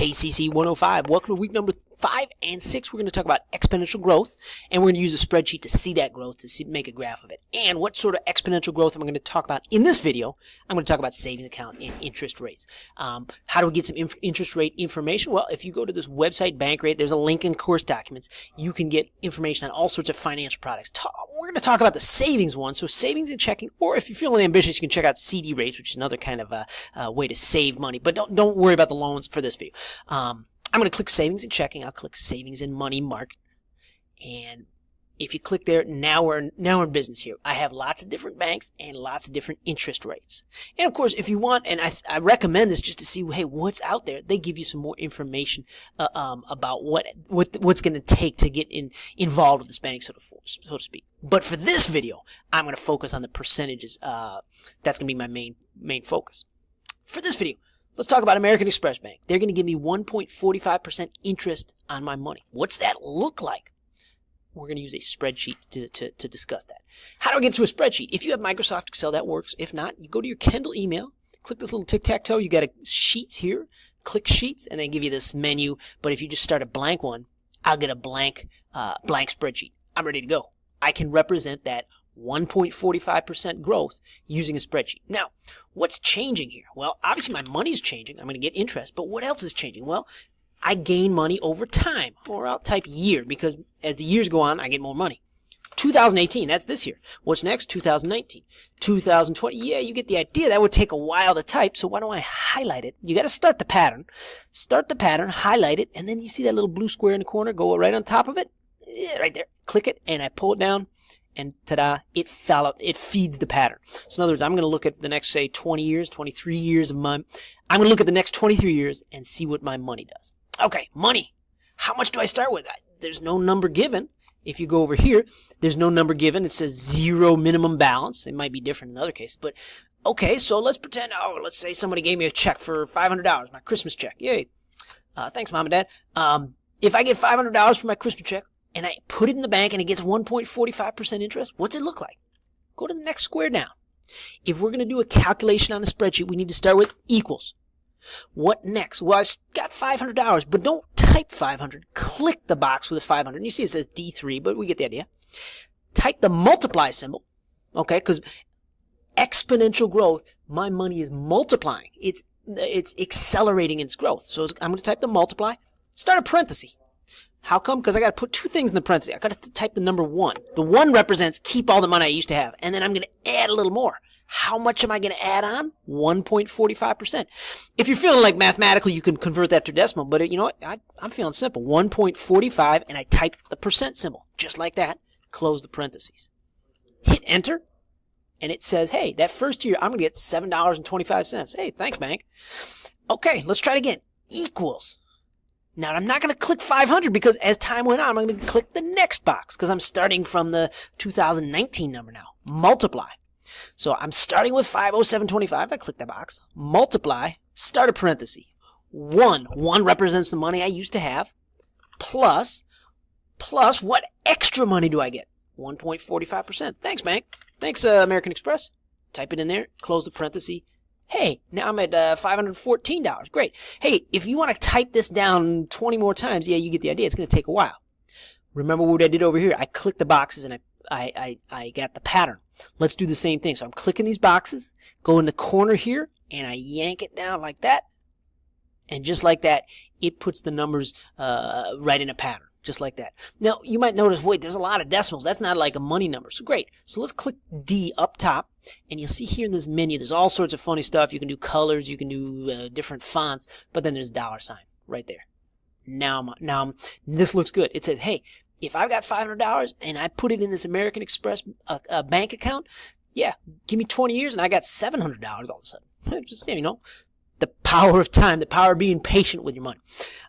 KCC105. Welcome to week number 5 and 6. We're going to talk about exponential growth, and we're going to use a spreadsheet to see that growth, to make a graph of it. And what sort of exponential growth am I going to talk about in this video? I'm going to talk about savings account and interest rates. How do we get some interest rate information? Well, if you go to this website, Bankrate, there's a link in course documents. You can get information on all sorts of financial products. We're going to talk about the savings one, so savings and checking, or if you're feeling ambitious, you can check out CD rates, which is another kind of way to save money. But don't worry about the loans for this video. I'm going to click savings and checking. I'll click savings and money market, and if you click there, now we're in business here. I have lots of different banks and lots of different interest rates. And of course, if you want, and I recommend this just to see, hey, what's out there. They give you some more information about what's going to take to get involved with this bank, so to speak. But for this video, I'm going to focus on the percentages. That's going to be my main focus. For this video, let's talk about American Express Bank. They're going to give me 1.45% interest on my money. What's that look like? We're going to use a spreadsheet to discuss that. How do I get into a spreadsheet? If you have Microsoft Excel, that works. If not, you go to your Kindle email, click this little tic-tac-toe. You got sheets here. Click Sheets, and they give you this menu. But if you just start a blank one, I'll get a blank spreadsheet. I'm ready to go. I can represent that 1.45% growth using a spreadsheet. Now, what's changing here? Well, obviously my money's changing. I'm going to get interest, but what else is changing? Well, I gain money over time, or I'll type year, because as the years go on, I get more money. 2018, that's this year. What's next? 2019. 2020, yeah, you get the idea. That would take a while to type, so why don't I highlight it? You got to start the pattern. Start the pattern, highlight it, and then you see that little blue square in the corner, go right on top of it. Yeah, right there. Click it, and I pull it down. And ta-da, it feeds the pattern. So in other words, I'm going to look at the next, say, 20 years, 23 years of I'm going to look at the next 23 years and see what my money does. Okay, money. How much do I start with? There's no number given. If you go over here, there's no number given. It says 0 minimum balance. It might be different in other cases. But, okay, so let's pretend, let's say somebody gave me a check for $500, my Christmas check. Yay. Thanks, Mom and Dad. If I get $500 for my Christmas check, and I put it in the bank and it gets 1.45% interest, what's it look like? Go to the next square down. If we're going to do a calculation on a spreadsheet, we need to start with equals. What next? Well, I've got $500, but don't type 500. Click the box with a 500. And you see it says D3, but we get the idea. Type the multiply symbol, okay, because exponential growth, my money is multiplying. It's accelerating its growth. So I'm going to type the multiply, start a parenthesis. How come? Because I got to put two things in the parentheses. I got to type the number 1. The 1 represents keep all the money I used to have, and then I'm going to add a little more. How much am I going to add on? 1.45%. If you're feeling like mathematically, you can convert that to decimal, but you know what? I'm feeling simple. 1.45, and I type the percent symbol, just like that. Close the parentheses. Hit enter, and it says, hey, that first year, I'm going to get $7.25. Hey, thanks, bank. Okay, let's try it again. Equals. Now, I'm not going to click 500 because as time went on, I'm going to click the next box because I'm starting from the 2019 number now. Multiply. So I'm starting with 507.25. I click that box. Multiply. Start a parenthesis. 1. 1 represents the money I used to have. Plus what extra money do I get? 1.45%. Thanks, bank. Thanks, American Express. Type it in there. Close the parenthesis. Hey, now I'm at $514. Great. Hey, if you want to type this down 20 more times, yeah, you get the idea. It's going to take a while. Remember what I did over here? I clicked the boxes and I got the pattern. Let's do the same thing. So I'm clicking these boxes, go in the corner here, and I yank it down like that. And just like that, it puts the numbers right in a pattern. Just like that. Now, you might notice, wait, there's a lot of decimals. That's not like a money number. So great. So let's click D up top. And you'll see here in this menu, there's all sorts of funny stuff. You can do colors. You can do different fonts. But then there's a $sign right there. Now this looks good. It says, hey, if I've got $500 and I put it in this American Express bank account, yeah, give me 20 years and I got $700 all of a sudden. Just, you know, the power of time, the power of being patient with your money.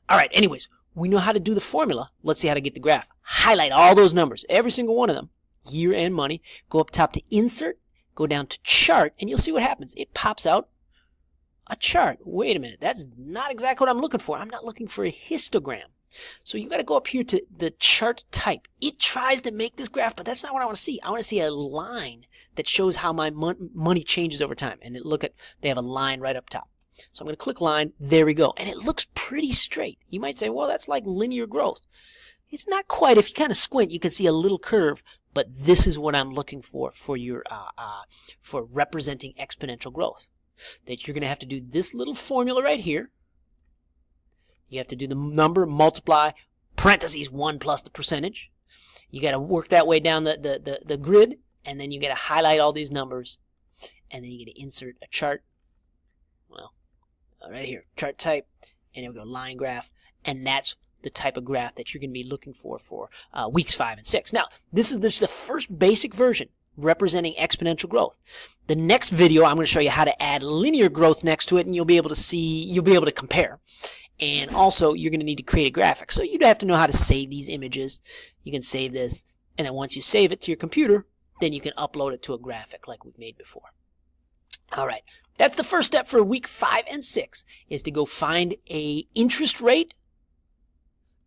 All right, anyways. We know how to do the formula. Let's see how to get the graph. Highlight all those numbers, every single one of them. Year and money. Go up top to insert. Go down to chart, and you'll see what happens. It pops out a chart. Wait a minute. That's not exactly what I'm looking for. I'm not looking for a histogram. So you got to go up here to the chart type. It tries to make this graph, but that's not what I want to see. I want to see a line that shows how my money changes over time. And look at, they have a line right up top. So I'm going to click line. There we go. And it looks pretty straight. You might say, well, that's like linear growth. It's not quite. If you kind of squint, you can see a little curve, but this is what I'm looking for your for representing exponential growth. That you're going to have to do this little formula right here. You have to do the number, multiply, parentheses 1 plus the percentage. You got to work that way down the grid, and then you got to highlight all these numbers, and then you got to insert a chart. Well, right here, chart type, and here we go, line graph, and that's the type of graph that you're going to be looking for weeks 5 and 6. Now, this is the first basic version representing exponential growth. The next video, I'm going to show you how to add linear growth next to it, and you'll be able to compare. And also, you're going to need to create a graphic. So you'd have to know how to save these images. You can save this, and then once you save it to your computer, then you can upload it to a graphic like we've made before. All right, that's the first step for week 5 and 6, is to go find a interest rate,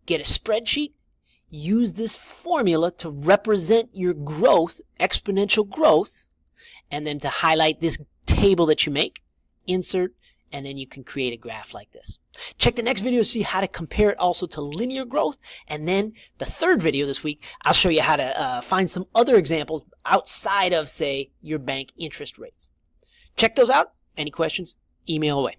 get a spreadsheet, use this formula to represent your growth, exponential growth, and then to highlight this table that you make, insert, and then you can create a graph like this. Check the next video to see how to compare it also to linear growth. And then the third video this week, I'll show you how to find some other examples outside of, say, your bank interest rates. Check those out. Any questions? Email away.